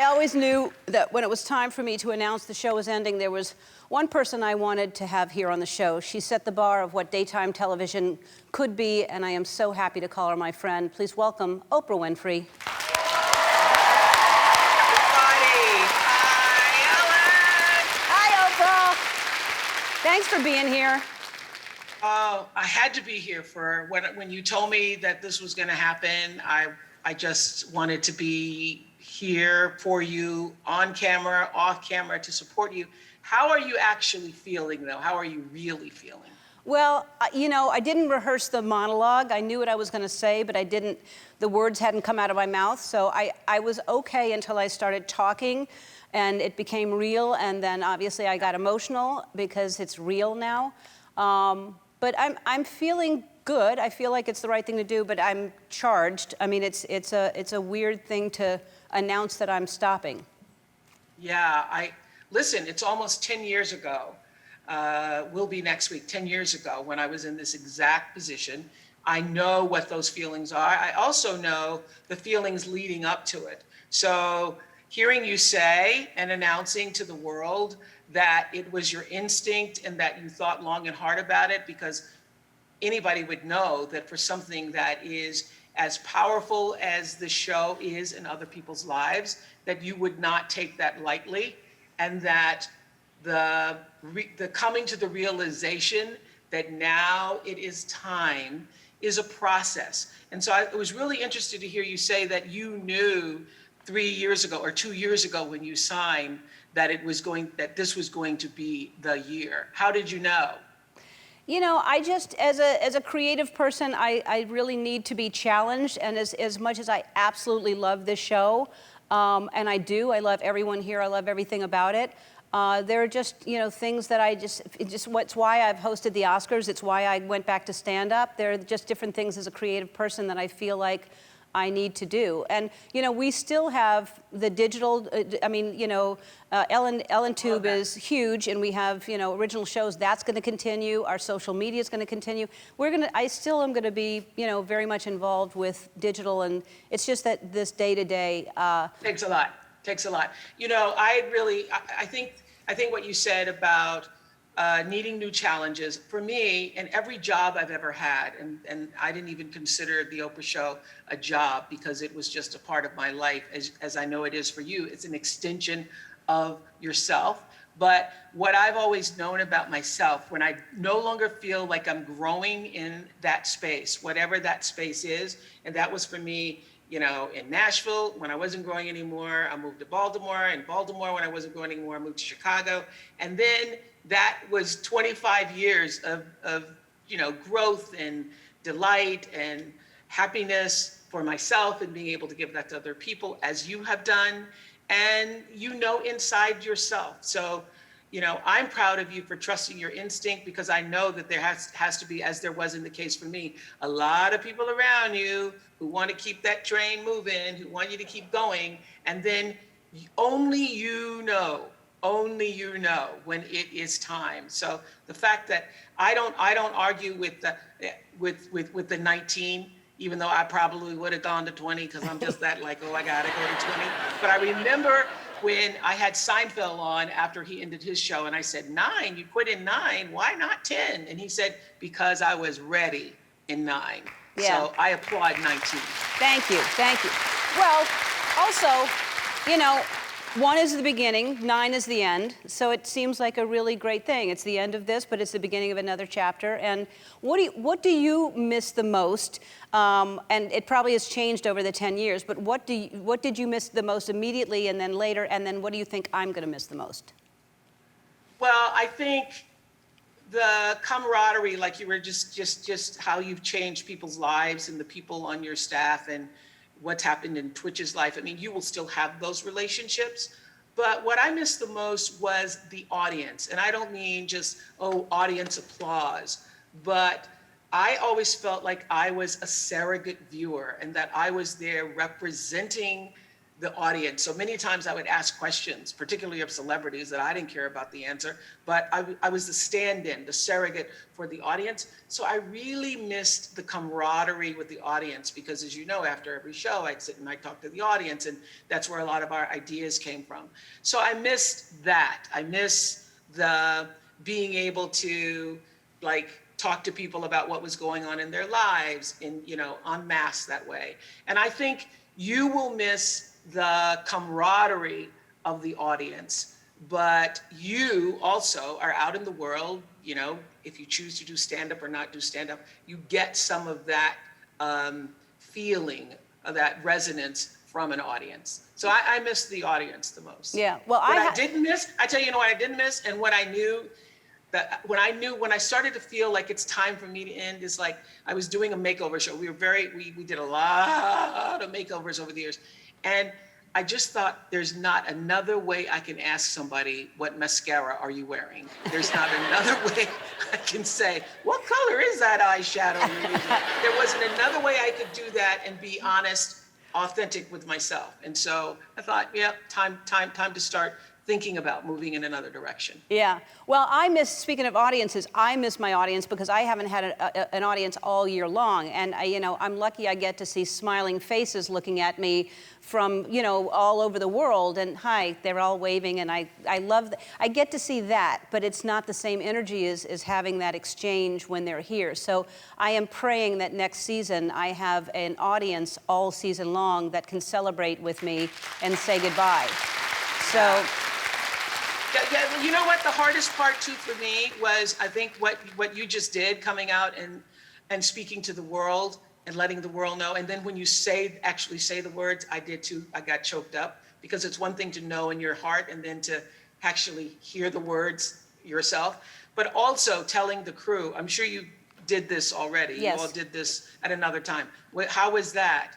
I always knew that when it was time for me to announce the show was ending, there was one person I wanted to have here on the show. She set the bar of what daytime television could be, and I am so happy to call her my friend. Please welcome Oprah Winfrey. Hi, Oprah. Thanks for being here. Oh, I had to be here for when you told me that this was going to happen. I just wanted to be here for you, on camera, off camera, to support you. How are you actually feeling, though? How are you really feeling? Well, you know, I didn't rehearse the monologue. I knew what I was going to say, but the words hadn't come out of my mouth. So I was okay until I started talking, and it became real. And then obviously I got emotional because it's real now. But I'm feeling good. I feel like it's the right thing to do, but I'm charged. I mean, it's a weird thing to announce that I'm stopping. Yeah, listen, it's almost 10 years ago. Will be next week, 10 years ago, when I was in this exact position. I know what those feelings are. I also know the feelings leading up to it. So hearing you say and announcing to the world that it was your instinct and that you thought long and hard about it, because anybody would know that for something that is as powerful as the show is in other people's lives, that you would not take that lightly, and that the coming to the realization that now it is time is a process. And so I was really interested to hear you say that you knew 3 years ago or 2 years ago when you signed that this was going to be the year. How did you know? You know, I just, as a creative person, I really need to be challenged. And as much as I absolutely love this show, and I love everyone here, I love everything about it. There are just, you know, things that it's why I've hosted the Oscars. It's why I went back to stand up. There are just different things as a creative person that I feel like I need to do. And, you know, we still have the digital, Ellen Tube is huge, and we have, you know, original shows. That's going to continue. Our social media is going to continue. I still am going to be, you know, very much involved with digital, and it's just that this day-to-day. Takes a lot. You know, I think what you said about needing new challenges, for me, in every job I've ever had, and I didn't even consider the Oprah show a job because it was just a part of my life, as I know it is for you. It's an extension of yourself. But what I've always known about myself, when I no longer feel like I'm growing in that space, whatever that space is, and that was for me, you know, in Nashville, when I wasn't growing anymore, I moved to Baltimore. In Baltimore, when I wasn't growing anymore, I moved to Chicago. And then that was 25 years of you know, growth and delight and happiness for myself and being able to give that to other people, as you have done. And you know inside yourself. So, you know, I'm proud of you for trusting your instinct, because I know that there has to be, as there was in the case for me, a lot of people around you who want to keep that train moving, who want you to keep going. And then only you know when it is time. So the fact that I don't argue with the 19, even though I probably would have gone to 20, because I'm just that like, oh, I gotta go to 20. But I remember when I had Seinfeld on after he ended his show, and I said, 9, you quit in 9, why not 10? And he said, because I was ready in 9. Yeah. So I applaud 19. Thank you. Well, also, you know, 1 is the beginning, 9 is the end. So it seems like a really great thing. It's the end of this, but it's the beginning of another chapter. And what do you miss the most? And it probably has changed over the 10 years, but what did you miss the most immediately and then later? And then what do you think I'm going to miss the most? Well, I think the camaraderie, like you were just how you've changed people's lives and the people on your staff and what's happened in Twitch's life. I mean, you will still have those relationships, but what I missed the most was the audience. And I don't mean just, audience applause, but I always felt like I was a surrogate viewer and that I was there representing the audience. So many times I would ask questions, particularly of celebrities that I didn't care about the answer, but I was the stand-in, the surrogate for the audience. So I really missed the camaraderie with the audience because, as you know, after every show, I'd sit and I'd talk to the audience, and that's where a lot of our ideas came from. So I missed that. I miss the being able to like talk to people about what was going on in their lives in, en masse that way. And I think you will miss the camaraderie of the audience, but you also are out in the world, if you choose to do stand-up or not do stand-up, you get some of that feeling, of that resonance from an audience. So I miss the audience the most. Yeah, well, What I didn't miss, I tell you, what I didn't miss, and what I knew, when I started to feel like it's time for me to end, is like I was doing a makeover show. We did a lot of makeovers over the years. And I just thought, there's not another way I can ask somebody, what mascara are you wearing? There's not another way I can say, what color is that eyeshadow you're using? There wasn't another way I could do that and be honest, authentic with myself. And so I thought, yeah, time to start thinking about moving in another direction. Yeah. Well, speaking of audiences, I miss my audience because I haven't had an audience all year long. And, I'm lucky I get to see smiling faces looking at me from, all over the world. And hi, they're all waving. And I love I get to see that, but it's not the same energy as having that exchange when they're here. So I am praying that next season I have an audience all season long that can celebrate with me and say goodbye. So. Yeah, you know what? The hardest part too for me was, I think, what you just did, coming out and speaking to the world and letting the world know. And then when you actually say the words, I did too. I got choked up, because it's one thing to know in your heart and then to actually hear the words yourself, but also telling the crew. I'm sure you did this already. Yes. You all did this at another time. How was that?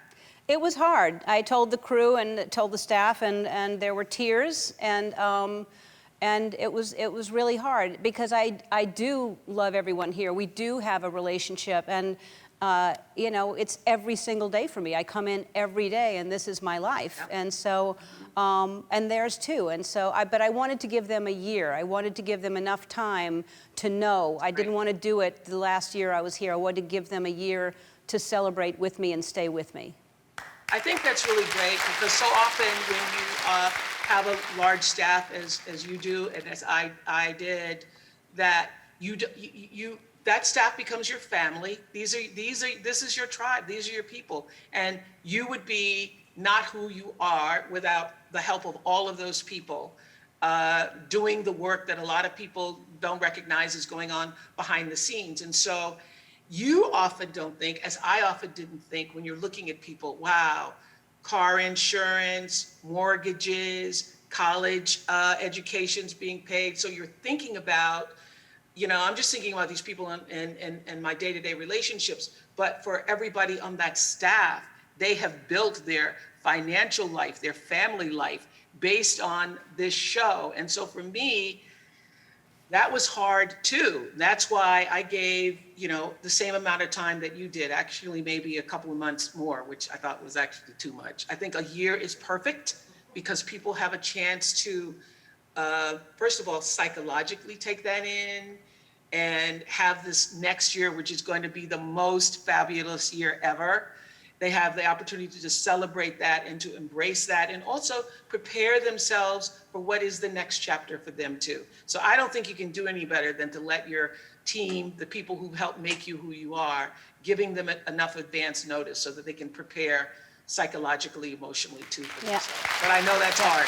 It was hard. I told the crew and told the staff, and there were tears, and it was really hard because I do love everyone here. We do have a relationship, and it's every single day for me. I come in every day, and this is my life. Yep. And so, and theirs too. And so, but I wanted to give them a year. I wanted to give them enough time to know. I didn't want to do it the last year I was here. I wanted to give them a year to celebrate with me and stay with me. I think that's really great, because so often when you have a large staff as you do and as I did, that that staff becomes your family. This is your tribe. These are your people, and you would be not who you are without the help of all of those people doing the work that a lot of people don't recognize is going on behind the scenes. And so you often don't think, as I often didn't think, when you're looking at people, wow, car insurance, mortgages, college educations being paid. So you're thinking about, I'm just thinking about these people and my day-to-day relationships, but for everybody on that staff, they have built their financial life, their family life based on this show. And so for me, that was hard too. That's why I gave, the same amount of time that you did, actually maybe a couple of months more, which I thought was actually too much. I think a year is perfect, because people have a chance to, first of all, psychologically take that in and have this next year, which is going to be the most fabulous year ever. They have the opportunity to just celebrate that and to embrace that, and also prepare themselves for what is the next chapter for them too. So I don't think you can do any better than to let your team, the people who help make you who you are, giving them enough advance notice so that they can prepare psychologically, emotionally too for themselves. But I know that's hard.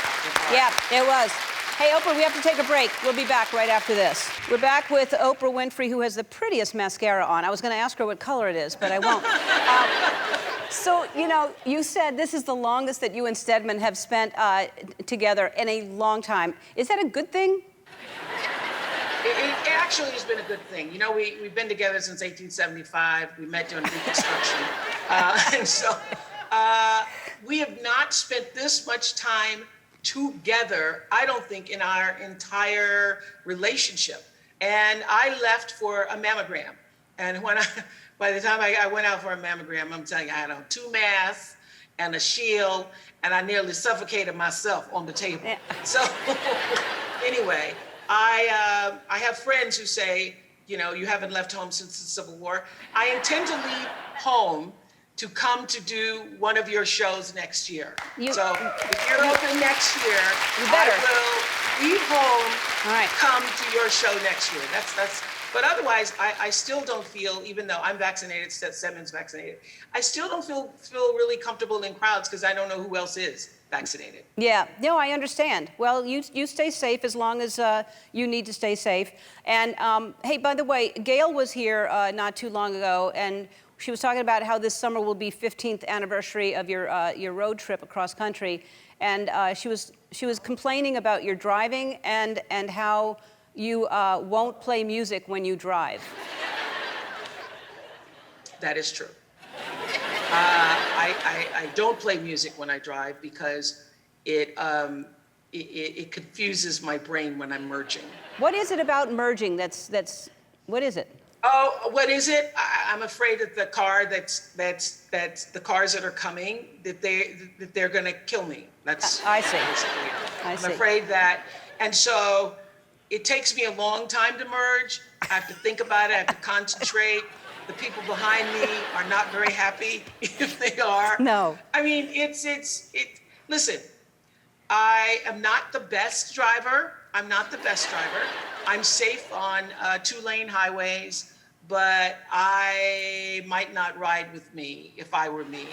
Yeah, it was. Hey, Oprah, we have to take a break. We'll be back right after this. We're back with Oprah Winfrey, who has the prettiest mascara on. I was going to ask her what color it is, but I won't. So, you said this is the longest that you and Stedman have spent together in a long time. Is that a good thing? It actually has been a good thing. We've been together since 1875. We met during Reconstruction. And so we have not spent this much time together, I don't think, in our entire relationship. And I left for a mammogram. And by the time I went out for a mammogram, I'm telling you, I had on 2 masks and a shield, and I nearly suffocated myself on the table. Yeah. So anyway, I have friends who say, you know, you haven't left home since the Civil War. I intend to leave home to come to do one of your shows next year. So if you're open next year, You better. I will leave home, All right. come to your show next year. That's. But otherwise, I still don't feel, even though I'm vaccinated, Seven's vaccinated, I still don't feel really comfortable in crowds because I don't know who else is vaccinated. Yeah, no, I understand. Well, you stay safe as long as you need to stay safe. And hey, by the way, Gail was here not too long ago, and she was talking about how this summer will be 15th anniversary of your road trip across country, and she was complaining about your driving and how you won't play music when you drive. That is true. I don't play music when I drive because it confuses my brain when I'm merging. What is it about merging that's what is it? Oh, what is it? I'm afraid that the the cars that are coming, that they're going to kill me. That's I see. basically it. I see. I'm afraid that, and so it takes me a long time to merge. I have to think about it. I have to concentrate. The people behind me are not very happy if they are. No. I mean, listen, I am not the best driver. I'm not the best driver. I'm safe on 2-lane highways, but I might not ride with me if I were me.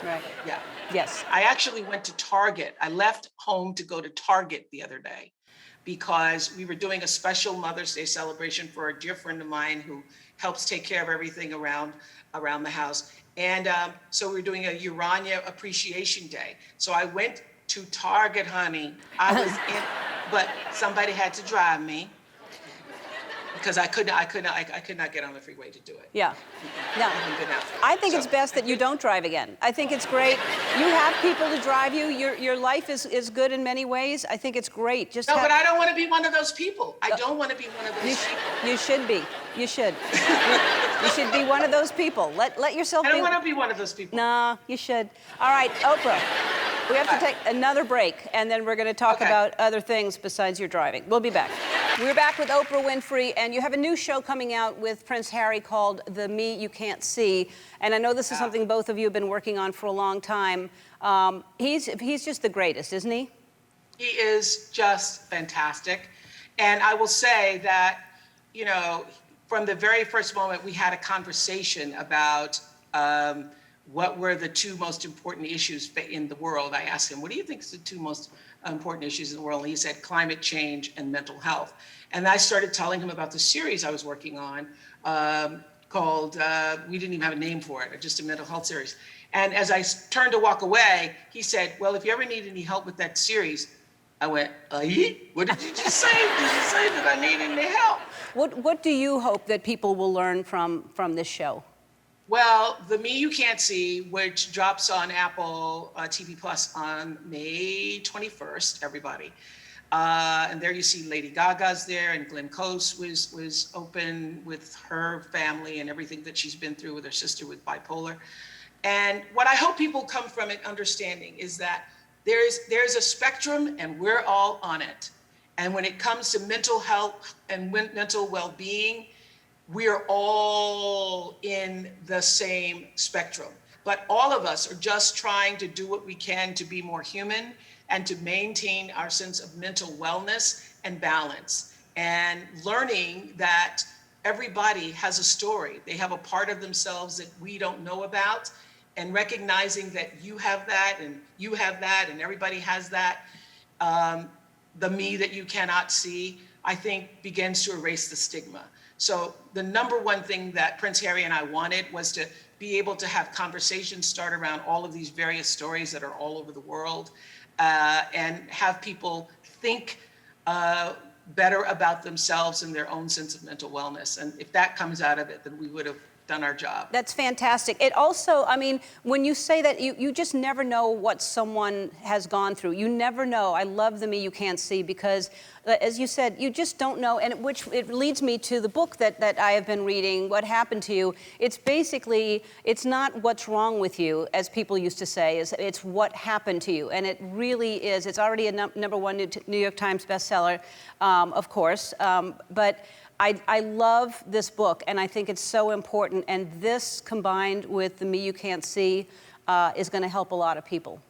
Right. Yeah. Yes. I actually went to Target. I left home to go to Target the other day because we were doing a special Mother's Day celebration for a dear friend of mine who helps take care of everything around the house. And so we were doing a Urania Appreciation Day. So I went to Target, honey. I was in, but somebody had to drive me because I could not get on the freeway to do it. Yeah. No. I haven't been out. I think So, it's best that you don't drive again. I think it's great. You have people to drive you. Your life is good in many ways. I think it's great. Just No, but I don't want to be one of those people. I don't want to be one of those people. you should be. You should. You should be one of those people. Let yourself I be. don't want to be one of those people. No, you should. All right, Oprah. We have to take another break, and then we're going to talk about other things besides your driving. We'll be back. We're back with Oprah Winfrey, and you have a new show coming out with Prince Harry called The Me You Can't See. And I know this is something both of you have been working on for a long time. He's just the greatest, isn't he? He is just fantastic. And I will say that, you know, from the very first moment, we had a conversation about what were the two most important issues in the world. I asked him, what do you think is the two most important issues in the world? And he said, climate change and mental health. And I started telling him about the series I was working on called, we didn't even have a name for it, just a mental health series. And as I turned to walk away, he said, well, if you ever need any help with that series, I went, what did you just say? Did you say that I need any help? What do you hope that people will learn from this show? Well, The Me You Can't See, which drops on Apple TV Plus on May 21st, everybody. And there you see Lady Gaga's there, and Glenn Close was open with her family and everything that she's been through with her sister with bipolar. And what I hope people come from it understanding is that there's a spectrum and we're all on it. And when it comes to mental health and mental well-being, we're all in the same spectrum. But all of us are just trying to do what we can to be more human and to maintain our sense of mental wellness and balance. And learning that everybody has a story. They have a part of themselves that we don't know about, and recognizing that you have that and you have that and everybody has that. The me that you cannot see, I think begins to erase the stigma. So the number one thing that Prince Harry and I wanted was to be able to have conversations start around all of these various stories that are all over the world, and have people think better about themselves and their own sense of mental wellness. And if that comes out of it, then we would have done our job. That's fantastic. It also, I mean, when you say that, you just never know what someone has gone through. You never know. I love the Me You Can't See because, as you said, you just don't know. And which it leads me to the book that I have been reading, What Happened to You. It's basically, it's not what's wrong with you, as people used to say, it's what happened to you. And it really is. It's already a #1 New York Times bestseller, of course. But I love this book, and I think it's so important. And this, combined with the Me You Can't See, is going to help a lot of people.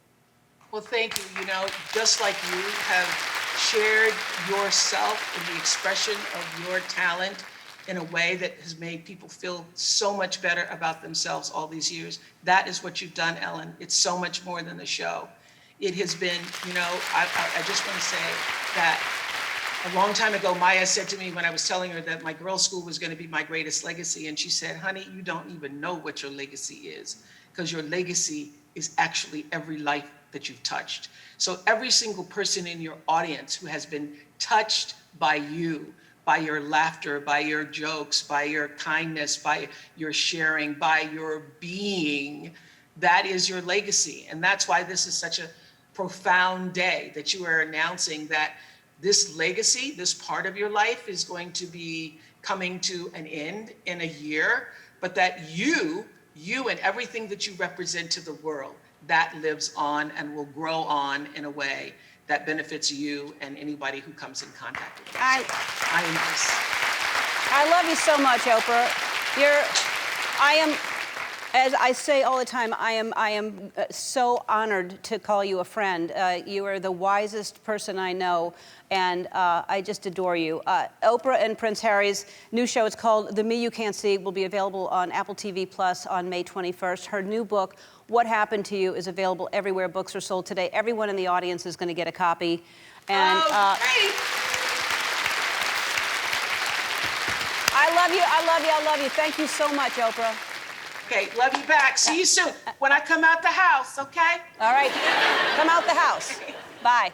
Well, thank you. You know, just like you have shared yourself in the expression of your talent in a way that has made people feel so much better about themselves all these years. That is what you've done, Ellen. It's so much more than the show. It has been, you know, I just want to say that a long time ago, Maya said to me when I was telling her that my girls' school was going to be my greatest legacy, and she said, honey, you don't even know what your legacy is, because your legacy is actually every life that you've touched. So every single person in your audience who has been touched by you, by your laughter, by your jokes, by your kindness, by your sharing, by your being, that is your legacy. And that's why this is such a profound day that you are announcing that this legacy, this part of your life is going to be coming to an end in a year, but that you and everything that you represent to the world, that lives on and will grow on in a way that benefits you and anybody who comes in contact with us. I love you so much, Oprah. I am, as I say all the time, I am so honored to call you a friend. You are the wisest person I know, and I just adore you. Oprah and Prince Harry's new show, it's called The Me You Can't See, will be available on Apple TV Plus on May 21st. Her new book, What Happened to You, is available everywhere books are sold today. Everyone in the audience is going to get a copy. And great. I love you, I love you, I love you. Thank you so much, Oprah. Okay, love you back. See you soon. When I come out the house, okay? All right, come out the house. Bye.